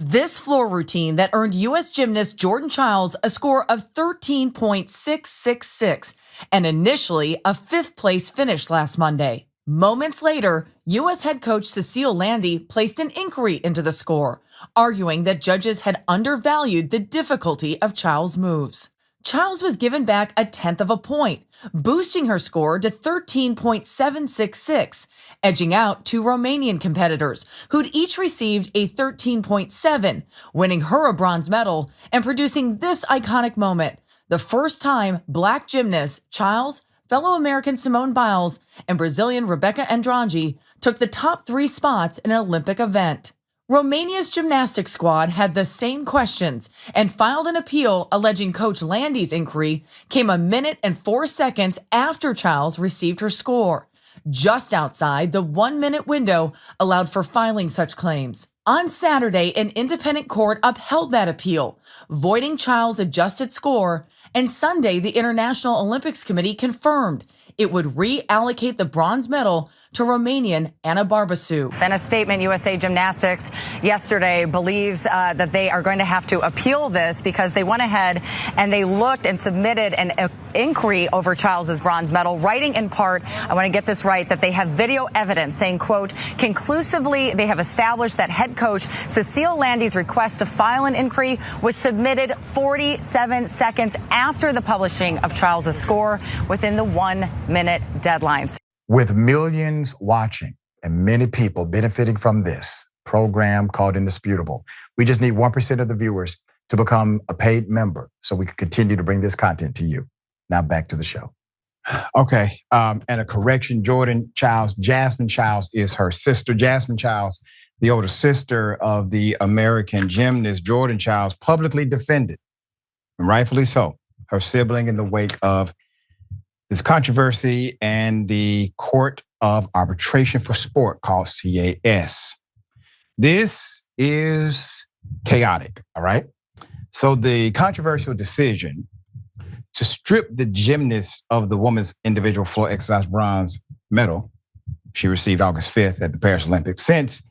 This floor routine that earned U.S. gymnast Jordan Chiles a score of 13.666 and initially a fifth place finish last Monday. Moments later, U.S. head coach Cecile Landy placed an inquiry into the score, arguing that judges had undervalued the difficulty of Chiles' moves. Chiles was given back a tenth of a point, boosting her score to 13.766, edging out two Romanian competitors who'd each received a 13.7, winning her a bronze medal and producing this iconic moment, the first time Black gymnasts Chiles, fellow American Simone Biles, and Brazilian Rebecca Andrade took the top three spots in an Olympic event. Romania's gymnastics squad had the same questions and filed an appeal alleging Coach Landy's inquiry came a minute and 4 seconds after Chiles received her score, just outside the 1 minute window allowed for filing such claims. On Saturday, an independent court upheld that appeal, voiding Chiles' adjusted score, and Sunday, the International Olympics Committee confirmed it would reallocate the bronze medal to Romanian Ana Barbasou. In a statement, USA Gymnastics yesterday believes that they are going to have to appeal this because they went ahead and they looked and submitted an inquiry over Chiles' bronze medal, writing in part, I want to get this right, that they have video evidence saying, quote, conclusively, they have established that head coach Cecile Landy's request to file an inquiry was submitted 47 seconds after the publishing of Chiles' score within the 1 minute deadline. With millions watching and many people benefiting from this program called Indisputable, we just need 1% of the viewers to become a paid member so we can continue to bring this content to you. Now back to the show. Okay, and a correction, Jordan Chiles, Jazmin Chiles is her sister. Jazmin Chiles, the older sister of the American gymnast Jordan Chiles, publicly defended, and rightfully so, her sibling in the wake of this controversy and the Court of Arbitration for Sport called CAS. This is chaotic, all right? So the controversial decision to strip the gymnast of the women's individual floor exercise bronze medal she received August 5th at the Paris Olympics. Since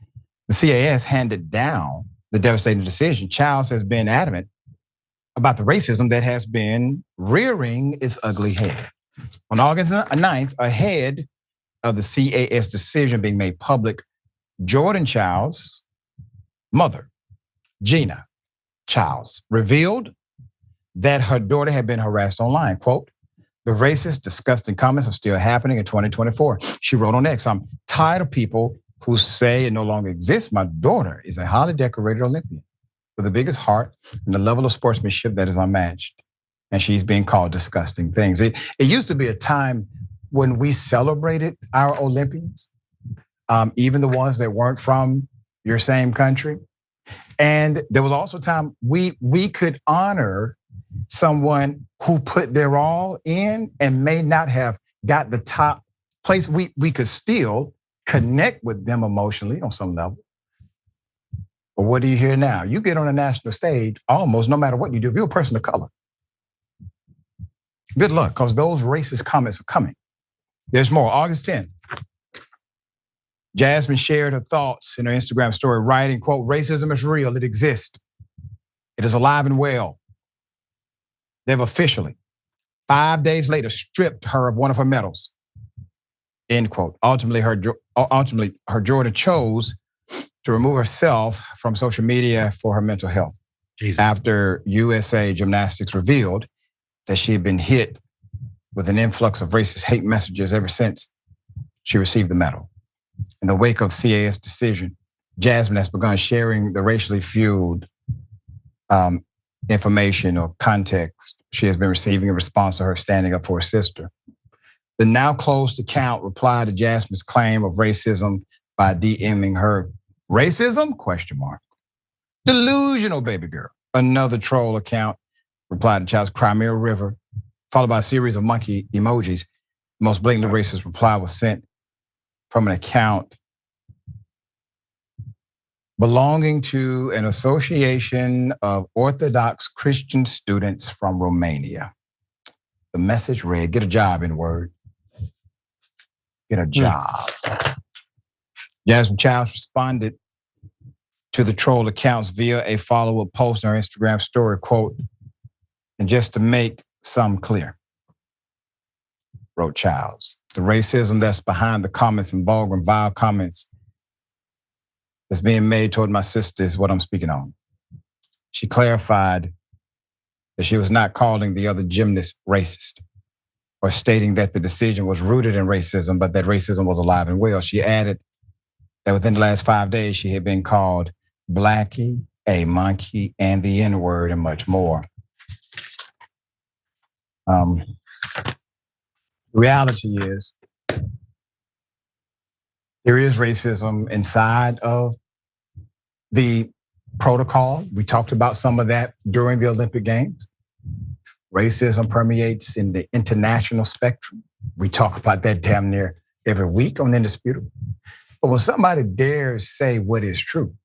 the CAS handed down the devastating decision, Chiles has been adamant about the racism that has been rearing its ugly head. On August 9th, ahead of the CAS decision being made public, Jordan Chiles' mother, Gina Chiles, revealed that her daughter had been harassed online. Quote, the racist, disgusting comments are still happening in 2024. She wrote on X, I'm tired of people who say it no longer exists. My daughter is a highly decorated Olympian with the biggest heart and the level of sportsmanship that is unmatched. And she's being called disgusting things. It used to be a time when we celebrated our Olympians, even the ones that weren't from your same country. And there was also a time we could honor someone who put their all in and may not have got the top place. We could still connect with them emotionally on some level. But what do you hear now? You get on a national stage almost no matter what you do, if you're a person of color. Good luck, because those racist comments are coming. There's more. August 10th, Jazmin shared her thoughts in her Instagram story, writing, quote, racism is real, it exists. It is alive and well. They've officially, 5 days later, stripped her of one of her medals, end quote. Ultimately, her Jordan chose to remove herself from social media for her mental health. Jesus. After USA Gymnastics revealed that she had been hit with an influx of racist hate messages ever since she received the medal. In the wake of CAS decision, Jazmin has begun sharing the racially fueled information or context she has been receiving in response to her standing up for her sister. The now closed account replied to Jazmin's claim of racism by DMing her, racism? Question mark. Delusional baby girl. Another troll account replied to Chiles' Crimea River, followed by a series of monkey emojis. The most blatantly racist reply was sent from an account belonging to an association of Orthodox Christian students from Romania. The message read, get a job, in word. Get a job. Jazmin Chiles responded to the troll accounts via a follow-up post on her Instagram story, quote, "And just to make some clear," wrote Chiles, "the racism that's behind the comments and vulgar and vile comments that's being made toward my sister is what I'm speaking on." She clarified that she was not calling the other gymnast racist or stating that the decision was rooted in racism, but that racism was alive and well. She added that within the last 5 days, she had been called Blackie, a monkey, and the N-word, and much more. The reality is there is racism inside of the protocol. We talked about some of that during the Olympic Games. Racism permeates in the international spectrum. We talk about that damn near every week on Indisputable. But when somebody dares say what is true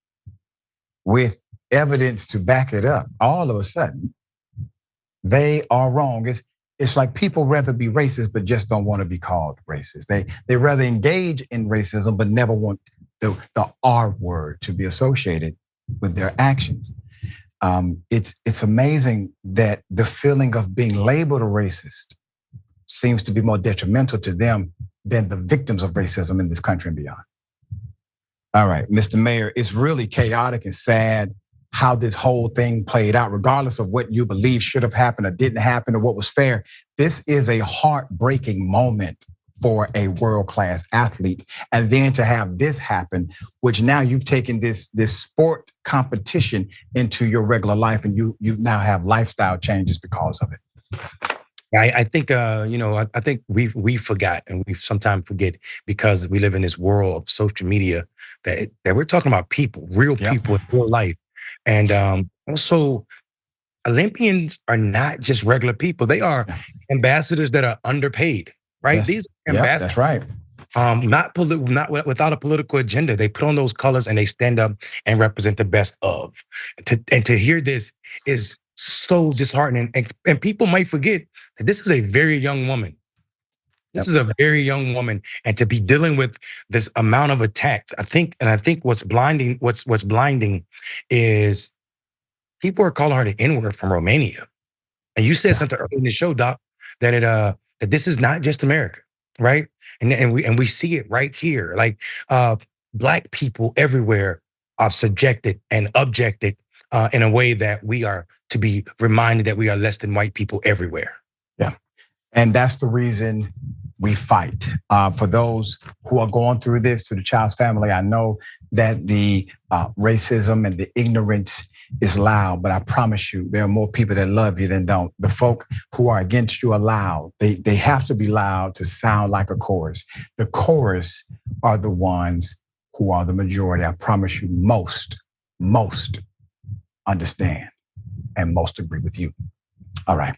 with evidence to back it up, all of a sudden, they are wrong. It's like people rather be racist, but just don't want to be called racist. They rather engage in racism, but never want the R word to be associated with their actions. It's amazing that the feeling of being labeled a racist seems to be more detrimental to them than the victims of racism in this country and beyond. All right, Mr. Mayor, it's really chaotic and sad how this whole thing played out, regardless of what you believe should have happened or didn't happen or what was fair. This is a heartbreaking moment for a world-class athlete. And then to have this happen, which now you've taken this sport competition into your regular life, and you now have lifestyle changes because of it. I think I think we forgot, and we sometimes forget because we live in this world of social media that we're talking about people, real people in real life. And also, Olympians are not just regular people. They are ambassadors that are underpaid, right? Yes. These ambassadors, that's right. Not without a political agenda. They put on those colors and they stand up and represent the best of. And to hear this is so disheartening. And people might forget that this is a very young woman. This is a very young woman, and to be dealing with this amount of attacks, I think what's blinding is people are calling her the N-word from Romania. And you said something earlier in the show, Doc, that that this is not just America, right? And we see it right here. Like Black people everywhere are subjected and objected in a way that we are to be reminded that we are less than white people everywhere. Yeah, and that's the reason we fight. For those who are going through this, to the Chiles family, I know that the racism and the ignorance is loud, but I promise you, there are more people that love you than don't. The folk who are against you are loud. They have to be loud to sound like a chorus. The chorus are the ones who are the majority. I promise you, most understand and most agree with you. All right.